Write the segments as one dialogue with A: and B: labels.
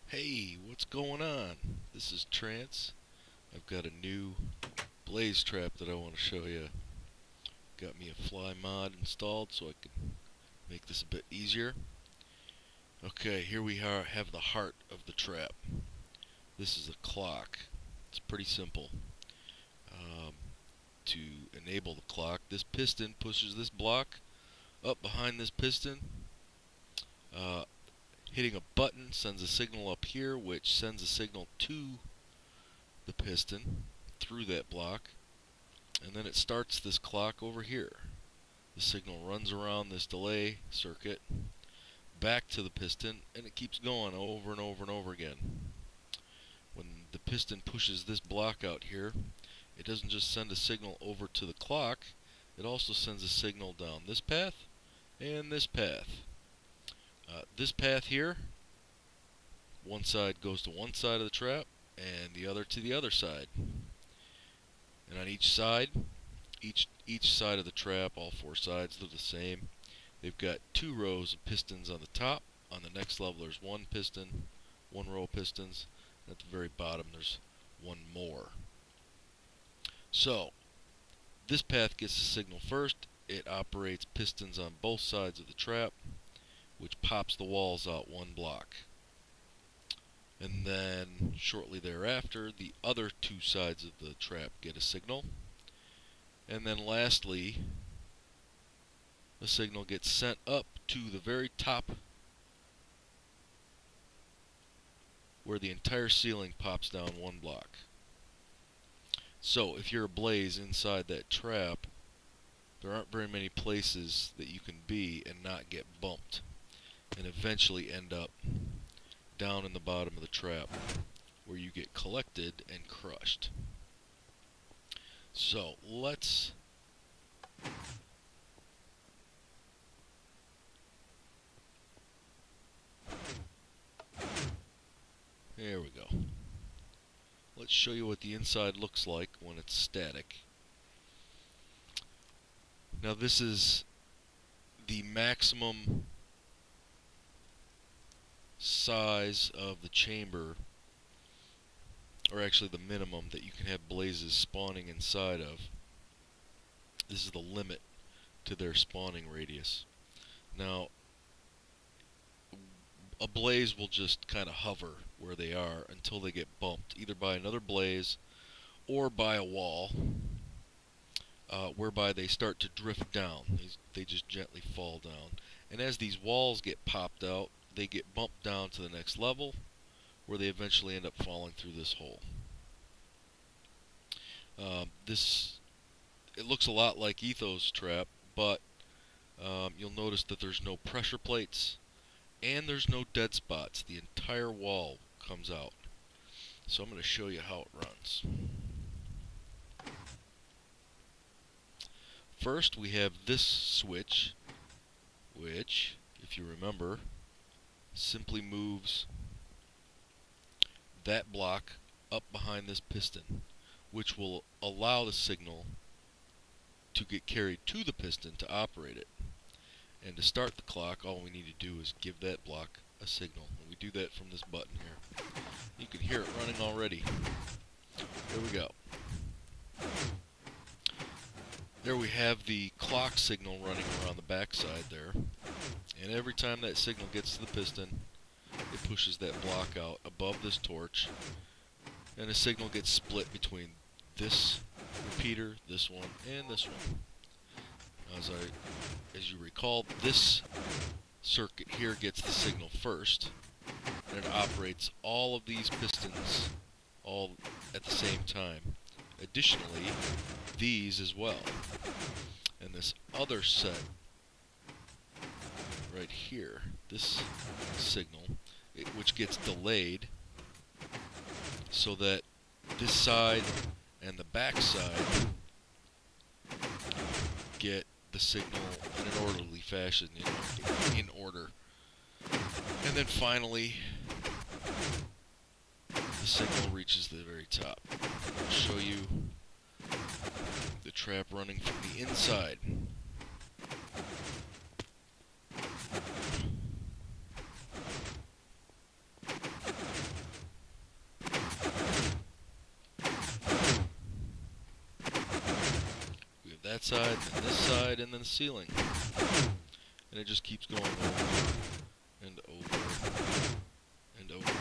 A: Hey, what's going on? This is Trance. I've got a new blaze trap that I want to show you. Got me a fly mod installed so I can make this a bit easier. Okay, here we have the heart of the trap. This is a clock. It's pretty simple. To enable the clock, this piston pushes this block up behind this piston. Hitting a button sends a signal up here, which sends a signal to the piston through that block, and then it starts this clock over here. The signal runs around this delay circuit back to the piston, and it keeps going over and over and over again. When the piston pushes this block out here, it doesn't just send a signal over to the clock, it also sends a signal down this path and this path. This path here, one side goes to one side of the trap and the other to the other side. And on each side, each side of the trap, all four sides, they're the same. They've got two rows of pistons on the top. On the next level there's one piston, one row of pistons. At the very bottom there's one more. So this path gets the signal first. It operates pistons on both sides of the trap, which pops the walls out one block. And then shortly thereafter, the other two sides of the trap get a signal. And then lastly, the signal gets sent up to the very top, where the entire ceiling pops down one block. So if you're ablaze inside that trap, there aren't very many places that you can be and not get bumped, and eventually end up down in the bottom of the trap where you get collected and crushed. So let's there we go. Let's show you what the inside looks like when it's static. Now this is the maximum size of the chamber, or actually the minimum that you can have blazes spawning inside of. This is the limit to their spawning radius. Now a blaze will just kind of hover where they are until they get bumped either by another blaze or by a wall, whereby they start to drift down. They just gently fall down, and as these walls get popped out, they get bumped down to the next level, where they eventually end up falling through this hole. It looks a lot like Etho's trap, but you'll notice that there's no pressure plates and there's no dead spots. The entire wall comes out. So I'm going to show you how it runs. First we have this switch, which, if you remember, simply moves that block up behind this piston, which will allow the signal to get carried to the piston to operate it. And to start the clock, all we need to do is give that block a signal. And we do that from this button here. You can hear it running already. There we go. There we have the clock signal running around the back side there. And every time that signal gets to the piston, it pushes that block out above this torch, and the signal gets split between this repeater, this one, and this one. As you recall, this circuit here gets the signal first, and it operates all of these pistons all at the same time. Additionally, these as well. And this other set right here, this signal, which gets delayed, so that this side and the back side get the signal in an orderly fashion, in order. And then finally, the signal reaches the very top. I'll show you the trap running from the inside. that side, and this side, and then the ceiling. And it just keeps going over and over and over.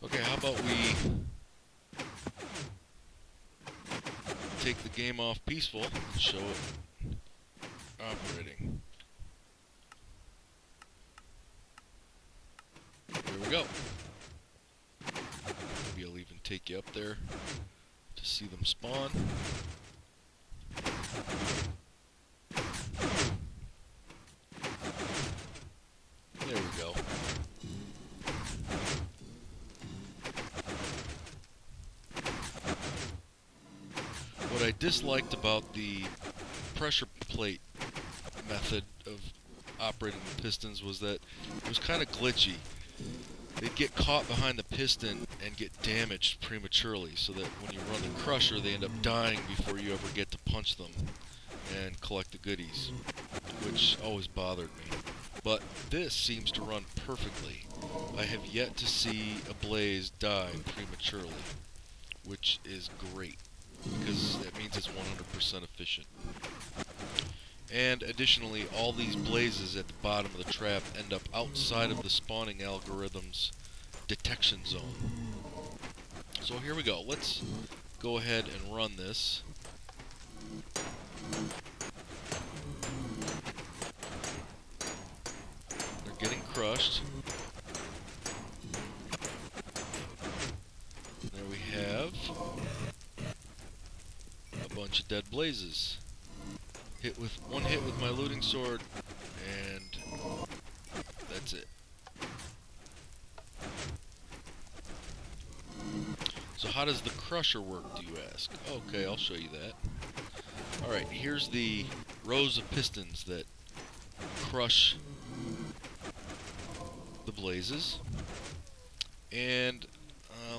A: Okay, how about we take the game off peaceful and show it operating. There we go. Maybe I'll even take you up there to see them spawn. There we go. What I disliked about the pressure plate method of operating the pistons was that it was kind of glitchy. They'd get caught behind the piston and get damaged prematurely, so that when you run the crusher, they end up dying before you ever get to punch them and collect the goodies, which always bothered me. But this seems to run perfectly. I have yet to see a blaze die prematurely, which is great, because that means it's 100% efficient. And additionally, all these blazes at the bottom of the trap end up outside of the spawning algorithm's detection zone. So here we go. Let's go ahead and run this. They're getting crushed. There we have a bunch of dead blazes. One hit with my looting sword, and that's it. So how does the crusher work, do you ask? Okay, I'll show you that. Alright, here's the rows of pistons that crush the blazes. And,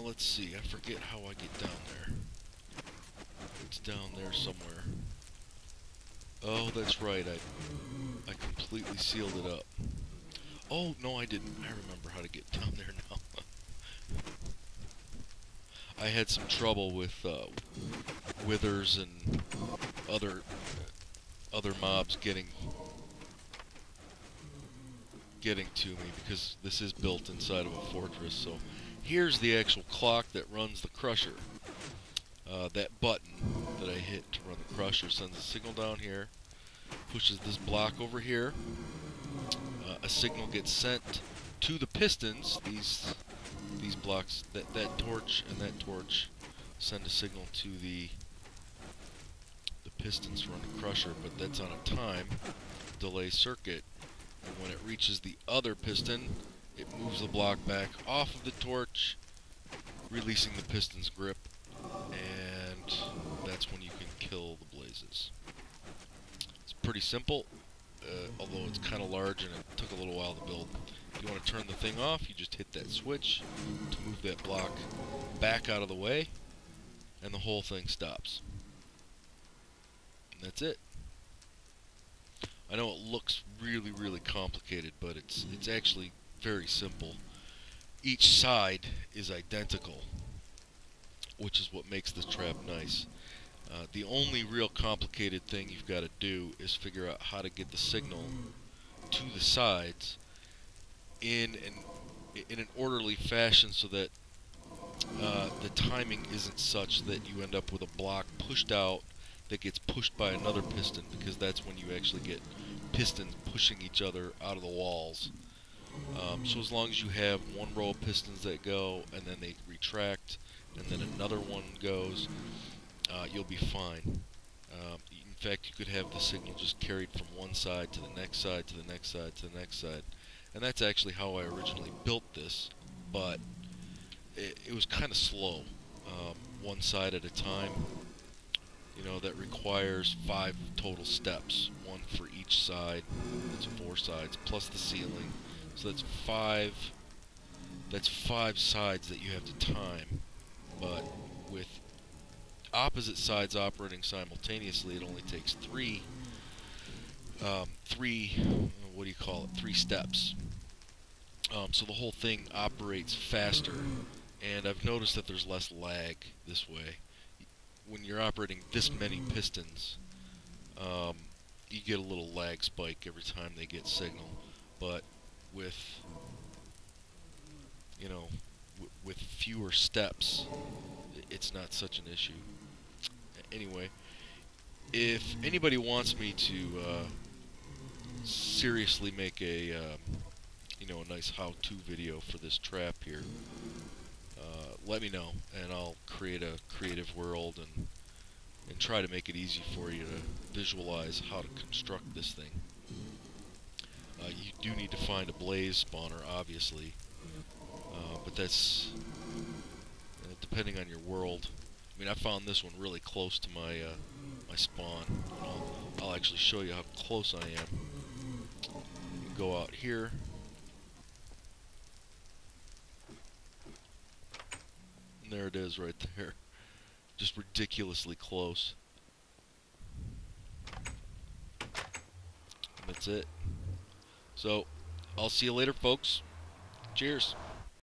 A: let's see, I forget how I get down there. It's down there somewhere. Oh, that's right, I completely sealed it up. Oh, no I didn't. I remember how to get down there now. I had some trouble with withers and other mobs getting to me, because this is built inside of a fortress. So here's the actual clock that runs the crusher. That button that I hit to run the crusher sends a signal down here, pushes this block over here. A signal gets sent to the pistons. These blocks, that torch and that torch, send a signal to the pistons to run the crusher, but that's on a time delay circuit. And when it reaches the other piston, it moves the block back off of the torch, releasing the piston's grip, and that's when you can kill the blazes. It's pretty simple, although it's kind of large and it took a little while to build. If you want to turn the thing off, you just hit that switch to move that block back out of the way, and the whole thing stops. And that's it. I know it looks really, really complicated, but it's actually very simple. Each side is identical, which is what makes this trap nice. The only real complicated thing you've got to do is figure out how to get the signal to the sides in an orderly fashion, so that the timing isn't such that you end up with a block pushed out that gets pushed by another piston, because that's when you actually get pistons pushing each other out of the walls. So as long as you have one row of pistons that go, and then they retract, and then another one goes, you'll be fine. In fact, you could have the signal just carried from one side to the next side, to the next side, to the next side. And that's actually how I originally built this, but it was kind of slow, one side at a time. You know, that requires 5 total steps, one for each side. That's 4 sides, plus the ceiling. So that's 5 sides that you have to time. But with opposite sides operating simultaneously, it only takes 3 what do you call it? 3 steps. So the whole thing operates faster, and I've noticed that there's less lag this way. When you're operating this many pistons, you get a little lag spike every time they get signal, but with with fewer steps, it's not such an issue. Anyway, if anybody wants me to seriously make a a nice how-to video for this trap here, let me know, and I'll create a creative world and try to make it easy for you to visualize how to construct this thing. You do need to find a blaze spawner, obviously, but that's depending on your world. I mean, I found this one really close to my my spawn. I'll actually show you how close I am. Go out here. And there it is right there. Just ridiculously close. And that's it. So, I'll see you later, folks. Cheers.